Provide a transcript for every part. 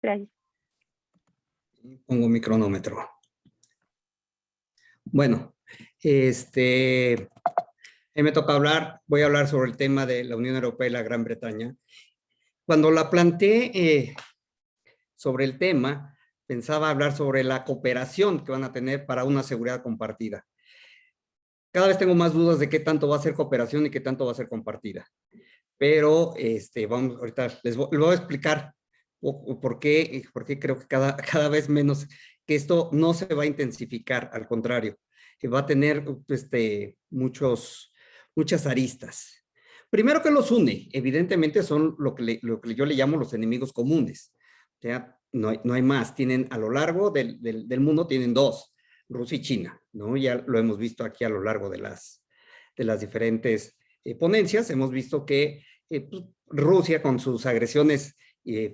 Gracias. Pongo mi cronómetro. Bueno, me toca hablar, voy a hablar sobre el tema de la Unión Europea y la Gran Bretaña. Cuando la planteé sobre el tema, pensaba hablar sobre la cooperación que van a tener para una seguridad compartida. Cada vez tengo más dudas de qué tanto va a ser cooperación y qué tanto va a ser compartida. Pero vamos, ahorita les voy a explicar por qué creo que cada vez menos, que esto no se va a intensificar, al contrario, que va a tener muchas aristas. Primero, que los une, evidentemente son lo que yo le llamo los enemigos comunes. O sea, no hay más. Tienen a lo largo del mundo, tienen dos, Rusia y China, ¿no? Ya lo hemos visto aquí a lo largo de las diferentes ponencias. Hemos visto que pues, Rusia, con sus agresiones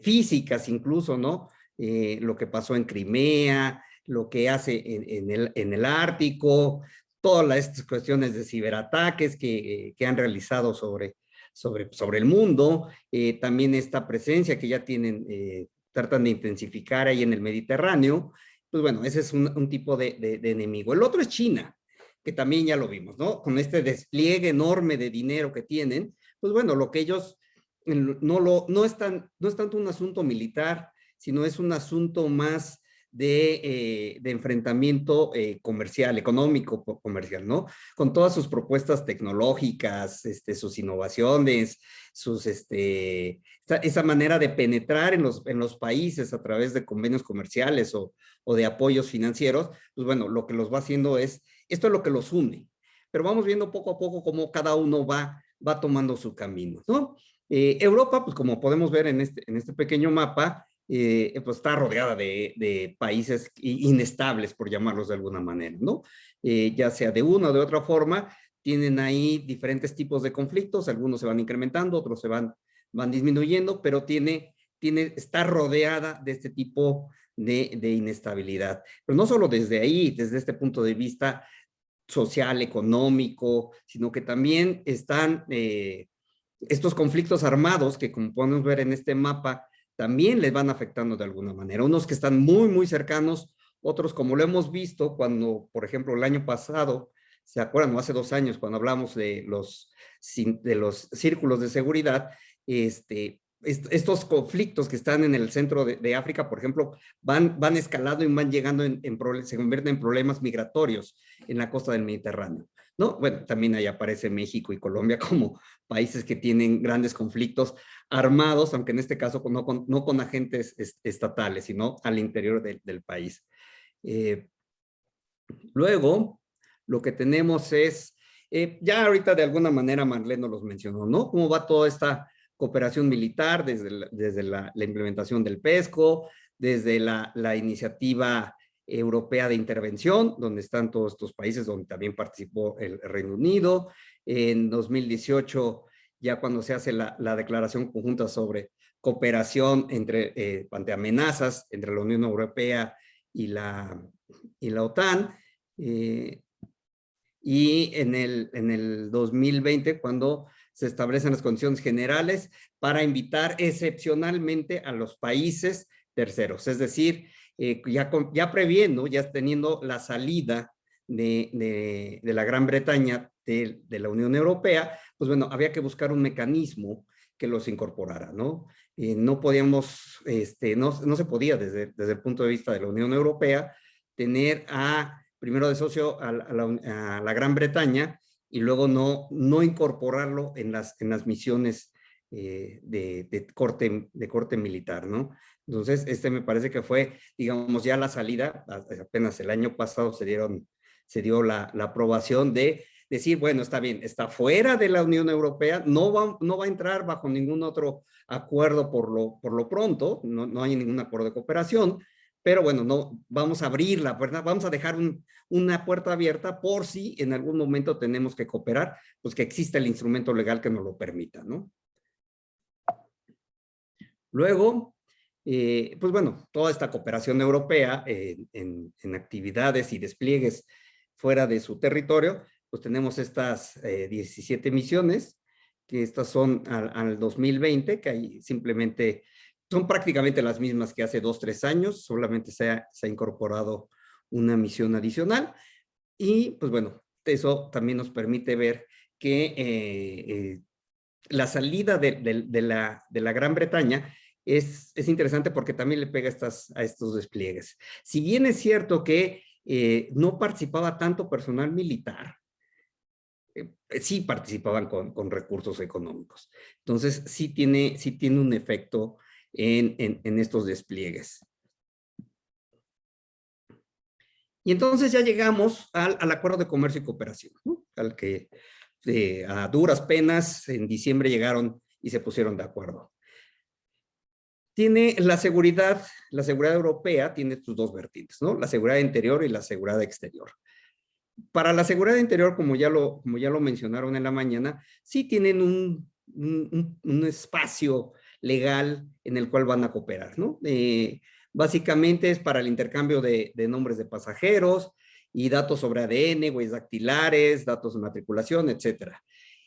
físicas incluso, ¿no? Lo que pasó en Crimea, lo que hace en el Ártico, todas estas cuestiones de ciberataques que han realizado sobre el mundo, también esta presencia que ya tienen, tratan de intensificar ahí en el Mediterráneo. Pues bueno, ese es un tipo de enemigo. El otro es China, que también ya lo vimos, ¿no? Con este despliegue enorme de dinero que tienen, pues bueno, lo que ellos no es tanto un asunto militar, sino es un asunto más de enfrentamiento comercial, económico comercial, ¿no? Con todas sus propuestas tecnológicas, sus innovaciones, esa manera de penetrar en los países a través de convenios comerciales o de apoyos financieros, pues bueno, lo que los va haciendo esto es lo que los une. Pero vamos viendo poco a poco cómo cada uno va tomando su camino, ¿no? Europa, pues como podemos ver en este pequeño mapa, pues está rodeada de países inestables, por llamarlos de alguna manera, ¿no? Ya sea de una o de otra forma, tienen ahí diferentes tipos de conflictos, algunos se van incrementando, otros se van disminuyendo, pero está rodeada de este tipo de inestabilidad. Pero no solo desde ahí, desde este punto de vista social, económico, sino que también están estos conflictos armados que, como podemos ver en este mapa, también les van afectando de alguna manera. Unos que están muy, muy cercanos, otros como lo hemos visto cuando, por ejemplo, el año pasado, ¿se acuerdan? O hace 2 años, cuando hablamos de los círculos de seguridad, estos conflictos que están en el centro de África, por ejemplo, van escalando y van llegando se convierten en problemas migratorios en la costa del Mediterráneo, ¿no? Bueno, también ahí aparece México y Colombia como países que tienen grandes conflictos armados, aunque en este caso no con agentes estatales, sino al interior del país. Luego, lo que tenemos es, ya ahorita de alguna manera Marlene nos los mencionó, ¿no? Cómo va toda esta cooperación militar desde la implementación del PESCO, desde la iniciativa europea de intervención, donde están todos estos países, donde también participó el Reino Unido. En 2018, ya cuando se hace la declaración conjunta sobre cooperación ante amenazas entre la Unión Europea y la OTAN, y en el 2020, cuando se establecen las condiciones generales para invitar excepcionalmente a los países terceros, es decir, ya previendo, ya teniendo la salida de la Gran Bretaña de la Unión Europea, pues bueno, había que buscar un mecanismo que los incorporara, ¿no? No podíamos, no se podía desde el punto de vista de la Unión Europea tener primero de socio a la Gran Bretaña y luego no incorporarlo en las misiones de corte militar, ¿no? Entonces, me parece que fue, digamos, ya la salida, apenas el año pasado se dio la aprobación de decir, bueno, está bien, está fuera de la Unión Europea, no va a entrar bajo ningún otro acuerdo por lo pronto, no hay ningún acuerdo de cooperación, pero bueno, no, vamos a abrirla, ¿verdad? Vamos a dejar una puerta abierta por si en algún momento tenemos que cooperar, pues que exista el instrumento legal que nos lo permita, ¿no? Luego, pues bueno, toda esta cooperación europea en actividades y despliegues fuera de su territorio, pues tenemos estas 17 misiones, que estas son al 2020, que ahí simplemente son prácticamente las mismas que hace 2, 3 años, solamente se ha incorporado una misión adicional y pues bueno, eso también nos permite ver que la salida de la Gran Bretaña es interesante porque también le pega a estos despliegues. Si bien es cierto que no participaba tanto personal militar, sí participaban con recursos económicos. Entonces, sí tiene un efecto en estos despliegues. Y entonces ya llegamos al acuerdo de comercio y cooperación, ¿no? Al que a duras penas en diciembre llegaron y se pusieron de acuerdo. Tiene la seguridad europea tiene sus dos vertientes, ¿no? La seguridad interior y la seguridad exterior. Para la seguridad interior, como ya lo mencionaron en la mañana, sí tienen un espacio legal en el cual van a cooperar, ¿no? Básicamente es para el intercambio de nombres de pasajeros y datos sobre ADN, huellas dactilares, datos de matriculación, etcétera.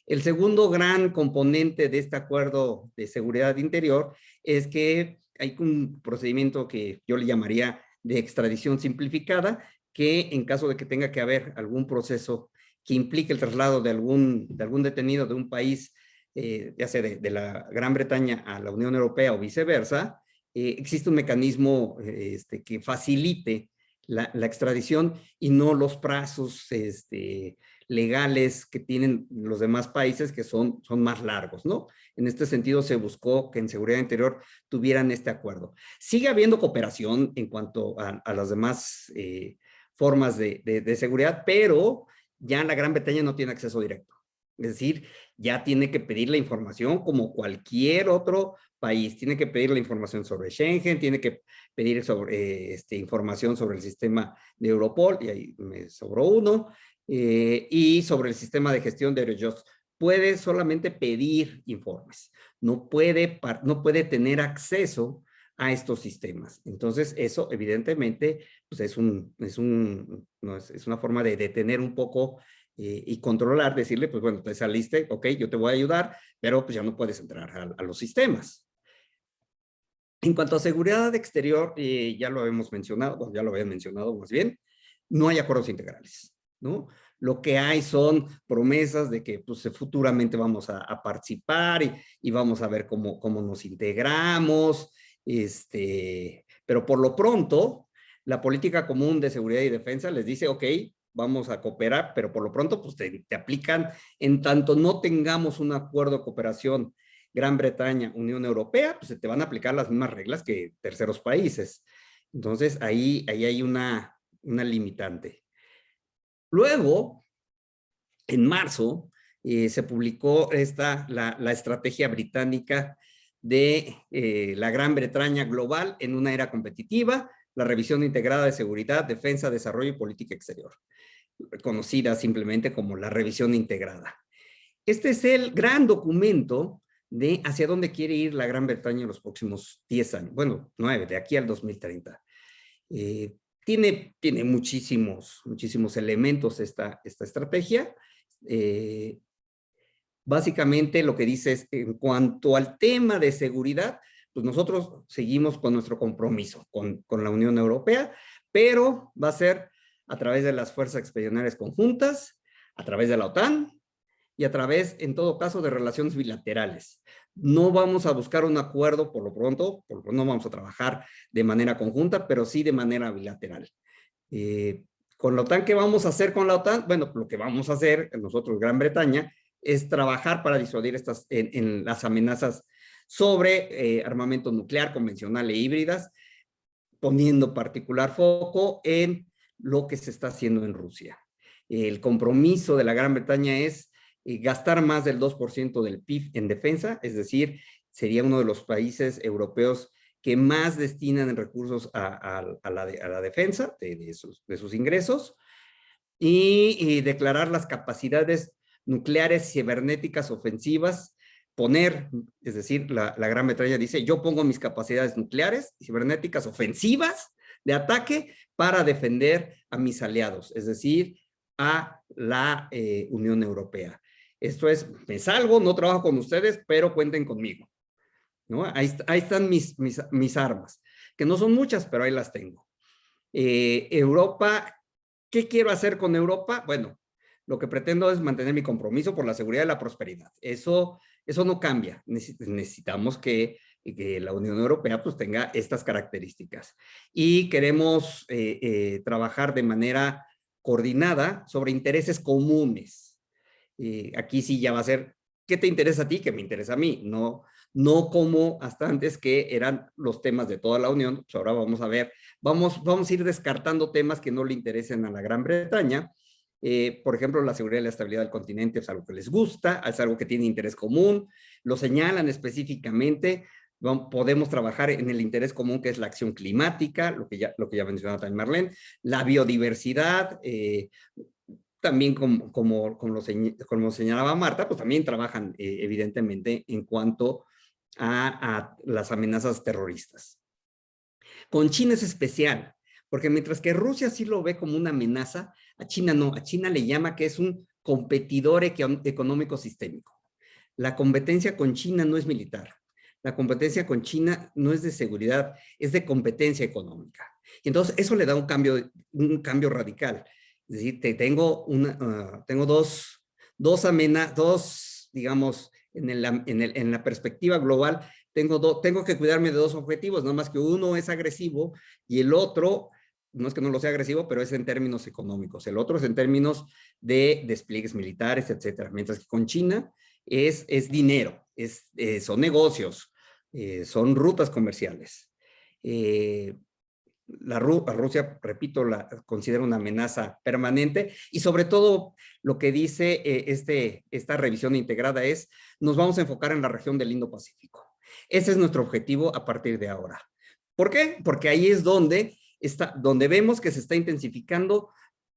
El segundo gran componente de este acuerdo de seguridad interior es que hay un procedimiento que yo le llamaría de extradición simplificada, que en caso de que tenga que haber algún proceso que implique el traslado de algún detenido de un país, ya sea de la Gran Bretaña a la Unión Europea o viceversa, existe un mecanismo que facilite la extradición y no los plazos legales que tienen los demás países que son más largos, ¿no? En este sentido se buscó que en seguridad interior tuvieran este acuerdo. Sigue habiendo cooperación en cuanto a las demás formas de seguridad, pero ya la Gran Bretaña no tiene acceso directo. Es decir, ya tiene que pedir la información como cualquier otro país. Tiene que pedir la información sobre Schengen, tiene que pedir información sobre el sistema de Europol, y ahí me sobró uno, y sobre el sistema de gestión de Eurojust. Puede solamente pedir informes, no puede tener acceso a estos sistemas. Entonces, eso evidentemente pues es una forma de detener un poco y controlar, decirle, pues bueno, te saliste, ok, yo te voy a ayudar, pero pues ya no puedes entrar a los sistemas. En cuanto a seguridad exterior, ya lo habíamos mencionado, bueno, ya lo habían mencionado más bien, no hay acuerdos integrales, ¿no? Lo que hay son promesas de que pues, futuramente vamos a participar y vamos a ver cómo nos integramos, pero por lo pronto, la política común de seguridad y defensa les dice, ok, vamos a cooperar, pero por lo pronto pues te aplican en tanto no tengamos un acuerdo de cooperación Gran Bretaña, Unión Europea, pues se te van a aplicar las mismas reglas que terceros países. Entonces, ahí hay una limitante. Luego, en marzo, se publicó la estrategia británica de la Gran Bretaña global en una era competitiva, la revisión integrada de seguridad, defensa, desarrollo y política exterior, conocida simplemente como la revisión integrada. Este es el gran documento de hacia dónde quiere ir la Gran Bretaña en los próximos 10 años, bueno, 9, de aquí al 2030. Tiene muchísimos elementos esta estrategia. Básicamente lo que dice es, en cuanto al tema de seguridad, pues nosotros seguimos con nuestro compromiso con la Unión Europea, pero va a ser a través de las fuerzas expedicionarias conjuntas, a través de la OTAN, y a través, en todo caso, de relaciones bilaterales. No vamos a buscar un acuerdo por lo pronto, porque no vamos a trabajar de manera conjunta, pero sí de manera bilateral. Con la OTAN, ¿qué vamos a hacer con la OTAN? Bueno, lo que vamos a hacer nosotros, Gran Bretaña, es trabajar para disuadir en las amenazas sobre armamento nuclear, convencional e híbridas, poniendo particular foco en lo que se está haciendo en Rusia. El compromiso de la Gran Bretaña es gastar más del 2% del PIB en defensa, es decir, sería uno de los países europeos que más destinan recursos a la defensa de sus ingresos y declarar las capacidades nucleares cibernéticas ofensivas, es decir, la Gran Bretaña dice, yo pongo mis capacidades nucleares y cibernéticas ofensivas de ataque para defender a mis aliados, es decir, a la Unión Europea. Esto es, me salgo, no trabajo con ustedes, pero cuenten conmigo. ¿no? Ahí están mis armas, que no son muchas, pero ahí las tengo. Europa, ¿qué quiero hacer con Europa? Bueno, lo que pretendo es mantener mi compromiso por la seguridad y la prosperidad. Eso no cambia. Necesitamos que la Unión Europea pues tenga estas características. Y queremos trabajar de manera coordinada sobre intereses comunes. Aquí sí ya va a ser, ¿qué te interesa a ti? ¿Qué me interesa a mí? No como hasta antes que eran los temas de toda la Unión. Pues ahora vamos a ver, vamos a ir descartando temas que no le interesen a la Gran Bretaña. Por ejemplo, la seguridad y la estabilidad del continente es algo que les gusta, es algo que tiene interés común, lo señalan específicamente. Podemos trabajar en el interés común, que es la acción climática, lo que ya mencionaba también Marlene, la biodiversidad, también como señalaba Marta, pues también trabajan evidentemente en cuanto a las amenazas terroristas. Con China es especial, porque mientras que Rusia sí lo ve como una amenaza, a China no, a China le llama que es un competidor económico sistémico. La competencia con China no es militar, la competencia con China no es de seguridad, es de competencia económica. Y entonces eso le da un cambio radical. Es decir, tengo digamos, en la perspectiva global, tengo que cuidarme de dos objetivos, no más que uno es agresivo y el otro, no es que no lo sea agresivo, pero es en términos económicos. El otro es en términos de despliegues militares, etcétera. Mientras que con China es dinero, son negocios, son rutas comerciales. A Rusia, repito, la considera una amenaza permanente y sobre todo lo que dice esta revisión integrada es, nos vamos a enfocar en la región del Indo-Pacífico. Ese es nuestro objetivo a partir de ahora. ¿Por qué? Porque ahí es donde vemos que se está intensificando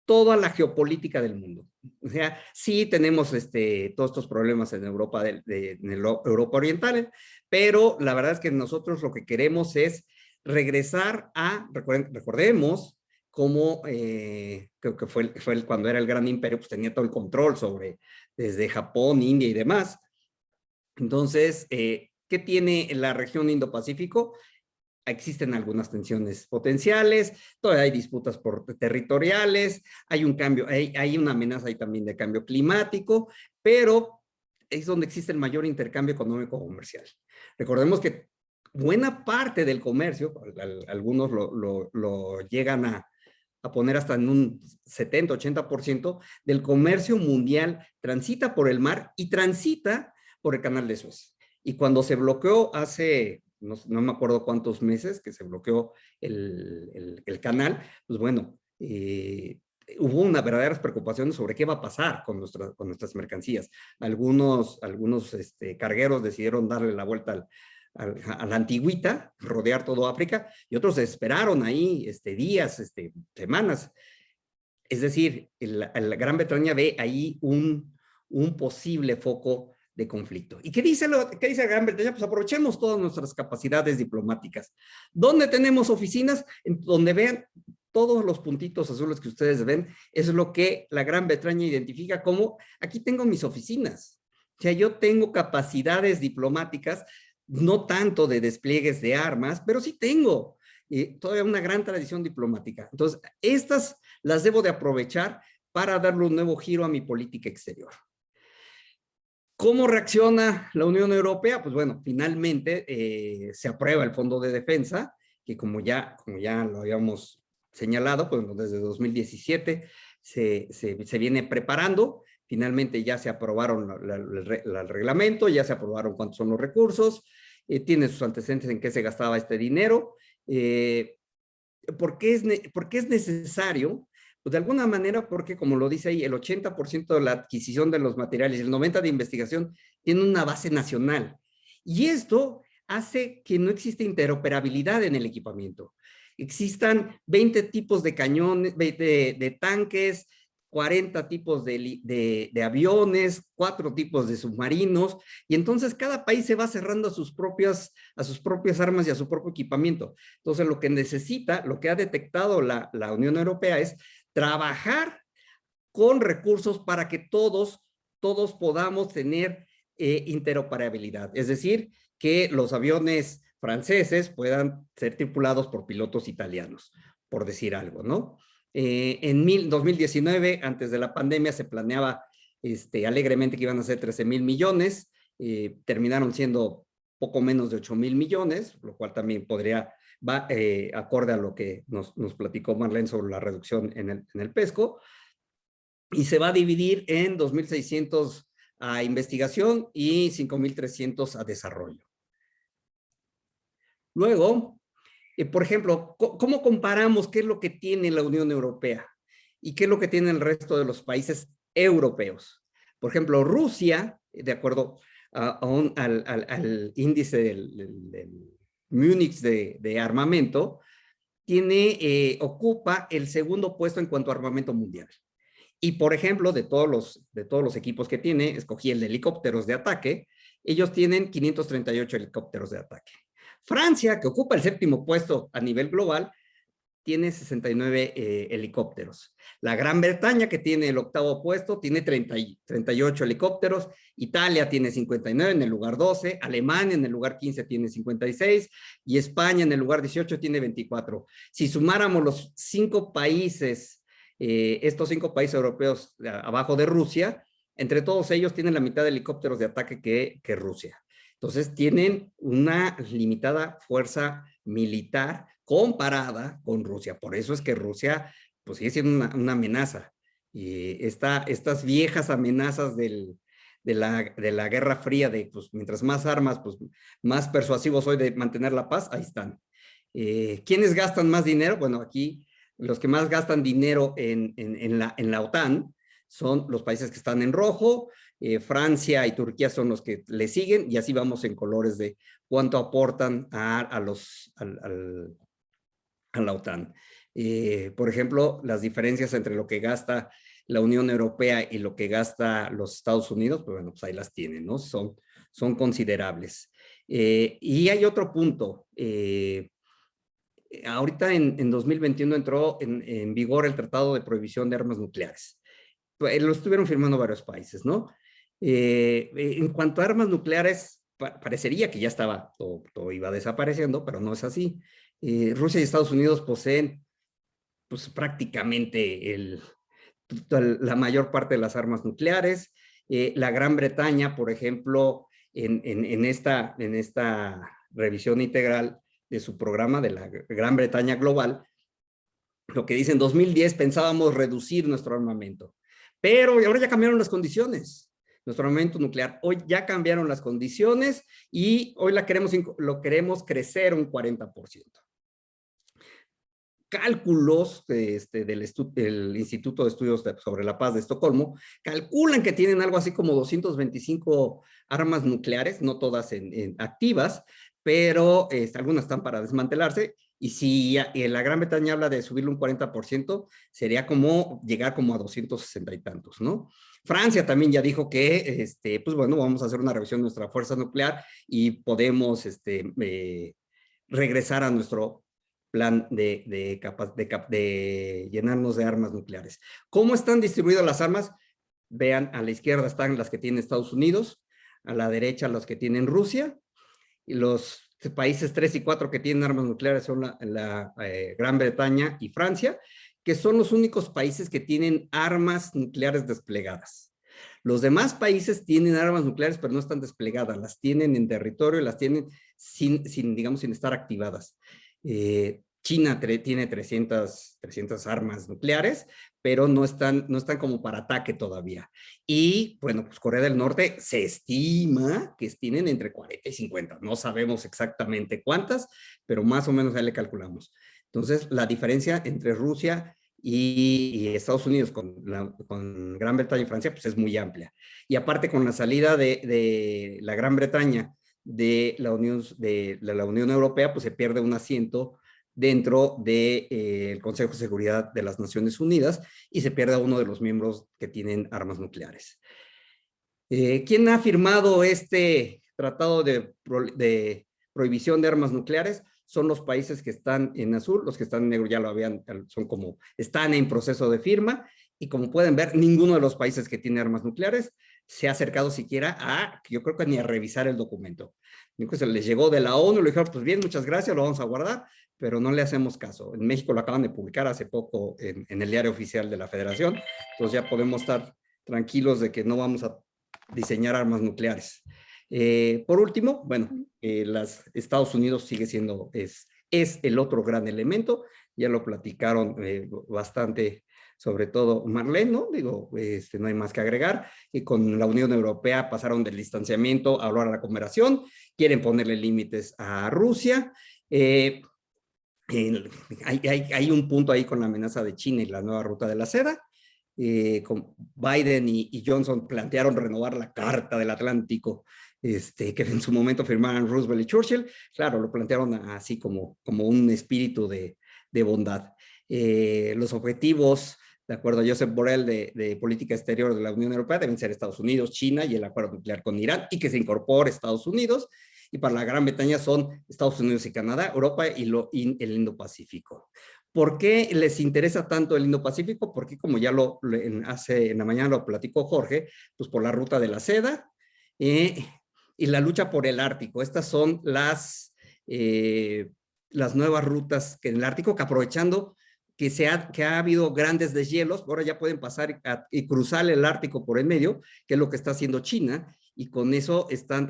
toda la geopolítica del mundo. O sea, sí tenemos todos estos problemas en Europa, en Europa Oriental, pero la verdad es que nosotros lo que queremos es regresar recordemos cómo que fue cuando era el gran imperio, pues tenía todo el control desde Japón, India y demás. Entonces, ¿qué tiene la región Indo-Pacífico? Existen algunas tensiones potenciales, todavía hay disputas territoriales, hay un cambio, hay una amenaza ahí también de cambio climático, pero es donde existe el mayor intercambio económico comercial. Recordemos que buena parte del comercio, algunos lo llegan a poner hasta en un 70-80% del comercio mundial transita por el mar y transita por el Canal de Suez. Y cuando se bloqueó hace no me acuerdo cuántos meses que se bloqueó el canal, pues bueno, hubo una verdaderas preocupaciones sobre qué va a pasar con nuestras mercancías. Algunos cargueros decidieron darle la vuelta a la antigüita, rodear todo África, y otros esperaron ahí días, semanas. Es decir, la Gran Bretaña ve ahí un posible foco de conflicto. ¿Y qué dice la Gran Bretaña? Pues aprovechemos todas nuestras capacidades diplomáticas. ¿Dónde tenemos oficinas? En donde vean todos los puntitos azules que ustedes ven, es lo que la Gran Bretaña identifica como, aquí tengo mis oficinas. O sea, yo tengo capacidades diplomáticas, no tanto de despliegues de armas, pero sí tengo todavía una gran tradición diplomática. Entonces, estas las debo de aprovechar para darle un nuevo giro a mi política exterior. ¿Cómo reacciona la Unión Europea? Pues bueno, finalmente se aprueba el Fondo de Defensa, que como ya lo habíamos señalado, pues desde 2017 se viene preparando. Finalmente ya se aprobaron el reglamento, ya se aprobaron cuántos son los recursos, tiene sus antecedentes en qué se gastaba este dinero. ¿Por qué es necesario? Pues de alguna manera porque, como lo dice ahí, el 80% de la adquisición de los materiales y el 90% de investigación tiene una base nacional. Y esto hace que no exista interoperabilidad en el equipamiento. Existan 20 tipos de cañones, de tanques, 40 tipos de aviones, 4 tipos de submarinos, y entonces cada país se va cerrando a sus propias armas y a su propio equipamiento. Entonces lo que necesita, lo que ha detectado la Unión Europea es trabajar con recursos para que todos podamos tener interoperabilidad. Es decir, que los aviones franceses puedan ser tripulados por pilotos italianos, por decir algo, ¿no? En 2019, antes de la pandemia, se planeaba alegremente que iban a ser 13,000 millones, terminaron siendo poco menos de 8,000 millones, lo cual también va acorde a lo que nos platicó Marlene sobre la reducción en el PESCO, y se va a dividir en 2,600 a investigación y 5,300 a desarrollo. Luego, por ejemplo, ¿cómo comparamos qué es lo que tiene la Unión Europea y qué es lo que tiene el resto de los países europeos? Por ejemplo, Rusia, de acuerdo al índice del Múnich de armamento, ocupa el segundo puesto en cuanto a armamento mundial. Y, por ejemplo, de todos los equipos que tiene, escogí el de helicópteros de ataque, ellos tienen 538 helicópteros de ataque. Francia, que ocupa el séptimo puesto a nivel global, tiene 69 helicópteros. La Gran Bretaña, que tiene el octavo puesto, tiene 38 helicópteros. Italia tiene 59 en el lugar 12. Alemania en el lugar 15 tiene 56. Y España en el lugar 18 tiene 24. Si sumáramos los 5 países, estos 5 países europeos abajo de Rusia, entre todos ellos tienen la mitad de helicópteros de ataque que Rusia. Entonces tienen una limitada fuerza militar comparada con Rusia. Por eso es que Rusia pues sigue siendo una amenaza. Y estas viejas amenazas de la Guerra Fría, pues mientras más armas, pues más persuasivo soy de mantener la paz, ahí están. ¿Quiénes gastan más dinero? Bueno, aquí los que más gastan dinero en la OTAN son los países que están en rojo. Francia y Turquía son los que le siguen, y así vamos en colores de cuánto aportan a la OTAN. Por ejemplo, las diferencias entre lo que gasta la Unión Europea y lo que gasta los Estados Unidos, pues bueno, pues ahí las tienen, ¿no? Son considerables. Y hay otro punto. Ahorita en 2021 entró en vigor el Tratado de Prohibición de Armas Nucleares. Lo estuvieron firmando varios países, ¿no? En cuanto a armas nucleares, parecería que ya estaba, todo iba desapareciendo, pero no es así. Rusia y Estados Unidos poseen pues, prácticamente la mayor parte de las armas nucleares. La Gran Bretaña, por ejemplo, en esta revisión integral de su programa de la Gran Bretaña Global, lo que dice en 2010 pensábamos reducir nuestro armamento, pero ahora ya cambiaron las condiciones. Nuestro armamento nuclear, hoy ya cambiaron las condiciones y hoy lo queremos crecer un 40%. Cálculos del Instituto de Estudios sobre la Paz de Estocolmo calculan que tienen algo así como 225 armas nucleares, no todas activas, pero algunas están para desmantelarse. Y si la Gran Bretaña habla de subirle un 40%, sería como llegar como a 260 y tantos, ¿no? Francia también ya dijo que, pues bueno, vamos a hacer una revisión de nuestra fuerza nuclear y podemos regresar a nuestro plan de llenarnos de armas nucleares. ¿Cómo están distribuidas las armas? Vean, a la izquierda están las que tiene Estados Unidos, a la derecha las que tienen Rusia, y los países 3 y 4 que tienen armas nucleares son la Gran Bretaña y Francia, que son los únicos países que tienen armas nucleares desplegadas. Los demás países tienen armas nucleares, pero no están desplegadas, las tienen en territorio, las tienen digamos, sin estar activadas. China tiene 300 armas nucleares, pero no están como para ataque todavía. Y, bueno, pues Corea del Norte se estima que tienen entre 40 y 50. No sabemos exactamente cuántas, pero más o menos ahí le calculamos. Entonces, la diferencia entre Rusia y Estados Unidos con Gran Bretaña y Francia, pues es muy amplia. Y aparte, con la salida de la Gran Bretaña de la Unión Europea, pues se pierde un asiento dentro del Consejo de Seguridad de las Naciones Unidas y se pierde a uno de los miembros que tienen armas nucleares. ¿Quién ha firmado este tratado de prohibición de armas nucleares? Son los países que están en azul, los que están en negro ya lo habían, están en proceso de firma, y como pueden ver, ninguno de los países que tiene armas nucleares se ha acercado siquiera yo creo que ni a revisar el documento. Entonces les llegó de la ONU, le dijeron, pues bien, muchas gracias, lo vamos a guardar, pero no le hacemos caso. En México lo acaban de publicar hace poco en el diario oficial de la Federación, entonces ya podemos estar tranquilos de que no vamos a diseñar armas nucleares. Por último, bueno, Estados Unidos sigue siendo, es el otro gran elemento, ya lo platicaron bastante, sobre todo Marlene, ¿no? Digo, no hay más que agregar, y con la Unión Europea pasaron del distanciamiento a hablar a la cooperación, quieren ponerle límites a Rusia, hay un punto ahí con la amenaza de China y la nueva ruta de la seda. Con Biden y Johnson plantearon renovar la Carta del Atlántico, que en su momento firmaron Roosevelt y Churchill. Claro, lo plantearon así como un espíritu de bondad. Los objetivos, de acuerdo a Josep Borrell, de política exterior de la Unión Europea, deben ser Estados Unidos, China y el acuerdo nuclear con Irán, y que se incorpore Estados Unidos. Y para la Gran Bretaña son Estados Unidos y Canadá, Europa y el Indo-Pacífico. ¿Por qué les interesa tanto el Indo-Pacífico? Porque como ya en la mañana lo platicó Jorge, pues por la ruta de la seda y la lucha por el Ártico. Estas son las nuevas rutas que en el Ártico, que aprovechando que ha habido grandes deshielos, ahora ya pueden pasar y cruzar el Ártico por el medio, que es lo que está haciendo China, y con eso están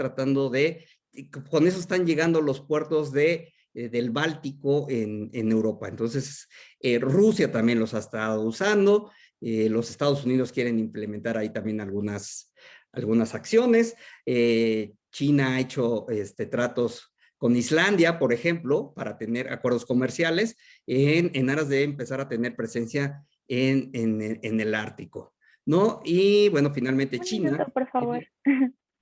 con eso están llegando los puertos del Báltico en Europa. Entonces, Rusia también los ha estado usando, los Estados Unidos quieren implementar ahí también algunas acciones, China ha hecho tratos con Islandia, por ejemplo, para tener acuerdos comerciales en aras de empezar a tener presencia en el Ártico, ¿no? Y bueno, finalmente Un China, minuto, por favor.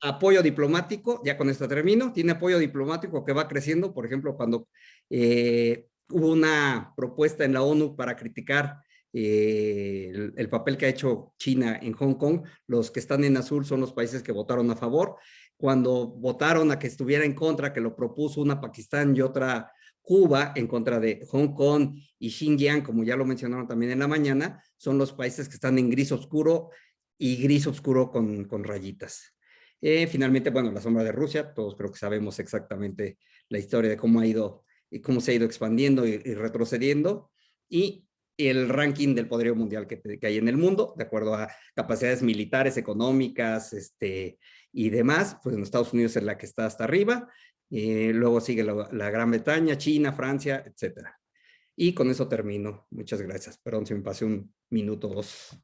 apoyo diplomático, ya con esto termino, tiene apoyo diplomático que va creciendo, por ejemplo, cuando hubo una propuesta en la ONU para criticar el papel que ha hecho China en Hong Kong, los que están en azul son los países que votaron a favor, cuando votaron a que estuviera en contra, que lo propuso una Pakistán y otra Cuba en contra de Hong Kong y Xinjiang, como ya lo mencionaron también en la mañana, son los países que están en gris oscuro y gris oscuro con rayitas. Finalmente, bueno, la sombra de Rusia, todos creo que sabemos exactamente la historia de cómo ha ido y cómo se ha ido expandiendo y retrocediendo, y el ranking del poderío mundial que hay en el mundo, de acuerdo a capacidades militares, económicas, y demás, pues en Estados Unidos es la que está hasta arriba, luego sigue la Gran Bretaña, China, Francia, etcétera. Y con eso termino. Muchas gracias. Perdón si me pasé un minuto o dos.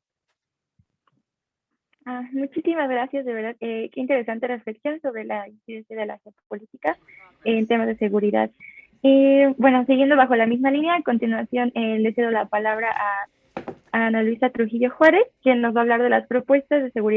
Muchísimas gracias, de verdad. Qué interesante reflexión sobre la incidencia de la geopolítica en temas de seguridad. Bueno, siguiendo bajo la misma línea, a continuación le cedo la palabra a Ana Luisa Trujillo Juárez, quien nos va a hablar de las propuestas de seguridad